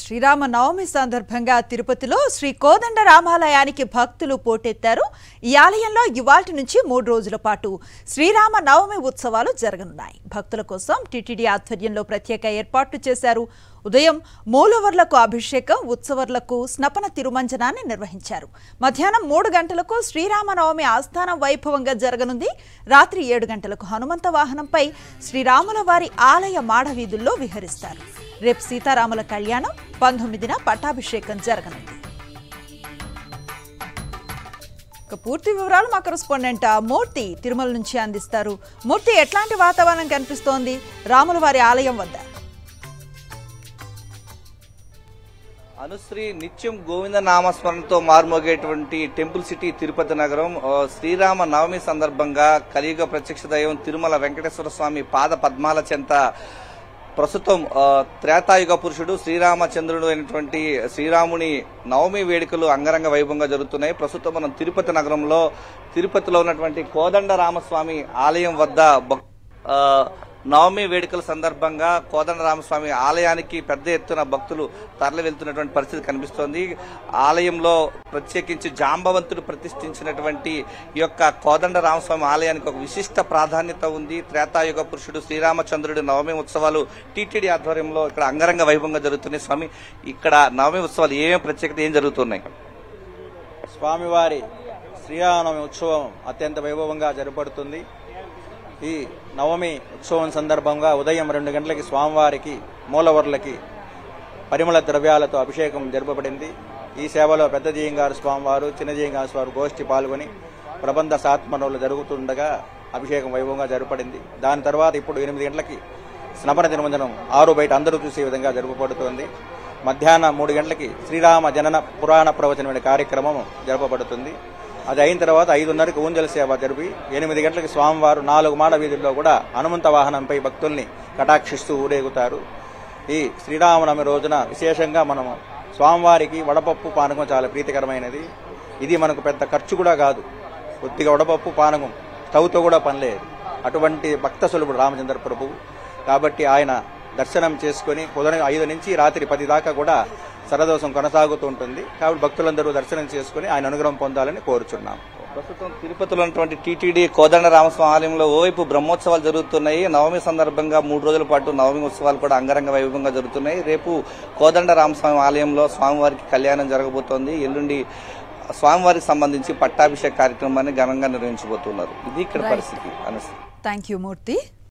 శ్రీరామ నవమి సందర్భంగా తిరుపతిలో శ్రీ కోదండ రామాలయానికి భక్తులు పోటెత్తారు. ఈ ఆలయంలో ఇవాల్టి నుంచి 3 రోజుల పాటు శ్రీరామ నవమి ఉత్సవాలు జరగనున్నాయి. భక్తుల కోసం టీటీడీ ఆధ్వర్యంలో ప్రత్యేక ఏర్పాట్లు చేశారు. ఉదయం మూలవర్లకు అభిషేకం, ఉత్సవర్లకు స్నపన తిరుమంజనాన్ని నిర్వహించారు. మధ్యాహ్నం 3 గంటలకు శ్రీరామనవమి ఆస్థానం వైభవంగా జరగనుంది. రాత్రి 7 గంటలకు హనుమంత వాహనంపై శ్రీరాముల వారి ఆలయ మాడవీధుల్లో విహరిస్తారు. రేపు సీతారాముల కళ్యాణం, 19న పట్టాభిషేకం జరగనుంది. పూర్తి వివరాలు మా కరెస్పాండెంట్ మూర్తి తిరుమల నుంచి అందిస్తారు. మూర్తి, ఎట్లాంటి వాతావరణం కనిపిస్తోంది రాముల వారి ఆలయం వద్ద? అనుశ్రీ, నిత్యం గోవింద నామస్మరణతో మారుమోగేటువంటి టెంపుల్ సిటీ తిరుపతి నగరం శ్రీరామ నవమి సందర్భంగా కలియుగ ప్రత్యక్ష దైవం తిరుమల వెంకటేశ్వర స్వామి పాద పద్మాల చెంత ప్రస్తుతం త్రేతాయుగ పురుషుడు శ్రీరామచంద్రుడు అయినటువంటి శ్రీరాముని నవమి వేడుకలు అంగరంగ వైభవంగా జరుగుతున్నాయి. ప్రస్తుతం మనం తిరుపతిలో ఉన్నటువంటి కోదండ రామస్వామి ఆలయం వద్ద నవమి వేడుకల సందర్భంగా కోదండ రామస్వామి ఆలయానికి పెద్ద ఎత్తున భక్తులు తరలి వెళ్తున్నటువంటి పరిస్థితి కనిపిస్తోంది. ఆలయంలో ప్రత్యేకించి జాంబవంతుడు ప్రతిష్ఠించినటువంటి ఈ యొక్క కోదండ రామస్వామి ఆలయానికి ఒక విశిష్ట ప్రాధాన్యత ఉంది. త్రేతాయుగ పురుషుడు శ్రీరామచంద్రుడి నవమి ఉత్సవాలు టీటీడీ ఆధ్వర్యంలో ఇక్కడ అంగరంగ వైభవంగా జరుగుతున్నాయి. స్వామి, ఇక్కడ నవమి ఉత్సవాలు ఏమేమి ప్రత్యేకత, ఏం జరుగుతున్నాయి? స్వామివారి శ్రీరామనవమి ఉత్సవం అత్యంత వైభవంగా జరపబడుతుంది. ఈ నవమి ఉత్సవం సందర్భంగా ఉదయం 2 గంటలకి స్వామివారికి మూలవర్లకి పరిమళ ద్రవ్యాలతో అభిషేకం జరపబడింది. ఈ సేవలో పెద్ద జీయంగారు స్వామివారు, చిన్న జీయంగారు స్వామి గోష్ఠి పాల్గొని ప్రబంధ సాత్మనలు జరుగుతుండగా అభిషేకం వైభవంగా జరపబడింది. దాని తర్వాత ఇప్పుడు 8 గంటలకి స్నపన తిరుమంజనం 6 బయట అందరూ చూసే విధంగా జరపబడుతోంది. మధ్యాహ్నం 3 గంటలకి శ్రీరామ జనన పురాణ ప్రవచనమైన కార్యక్రమం జరపబడుతుంది. అది అయిన తర్వాత 5:30కి ఊంజల సేవ జరిపి 8 గంటలకి స్వామివారు 4 మాడ వీధుల్లో కూడా హనుమంత వాహనంపై భక్తుల్ని కటాక్షిస్తూ ఊరేగుతారు. ఈ శ్రీరామనవమి రోజున విశేషంగా మనం స్వామివారికి వడపప్పు పానకం చాలా ప్రీతికరమైనది. ఇది మనకు పెద్ద ఖర్చు కూడా కాదు. కొద్దిగా వడపప్పు పానకం స్టవ్తో కూడా పనిలేదు. అటువంటి భక్త సులభుడు రామచంద్ర ప్రభువు. కాబట్టి ఆయన దర్శనం చేసుకుని ఉదయం 5 నుంచి రాత్రి 10 దాకా కూడా సరదోసం కొనసాగుతూ ఉంటుంది. కాబట్టి భక్తులందరూ దర్శనం చేసుకుని ఆయన అనుగ్రహం పొందాలని కోరుచున్నాం. ప్రస్తుతం తిరుపతిలో ఉన్నటువంటి టీటీడీ కోదండ రామస్వామి ఆలయంలో ఓవైపు బ్రహ్మోత్సవాలు జరుగుతున్నాయి. నవమి సందర్భంగా 3 రోజుల పాటు నవమి ఉత్సవాలు కూడా అంగరంగ వైభవంగా జరుగుతున్నాయి. రేపు కోదండ రామస్వామి ఆలయంలో స్వామివారికి కళ్యాణం జరగబోతోంది. ఎల్లుండి స్వామివారికి సంబంధించి పట్టాభిషేక కార్యక్రమాన్ని ఘనంగా నిర్వహించబోతున్నారు. ఇది ఇక్కడ పరిస్థితి. Thank you Murthy.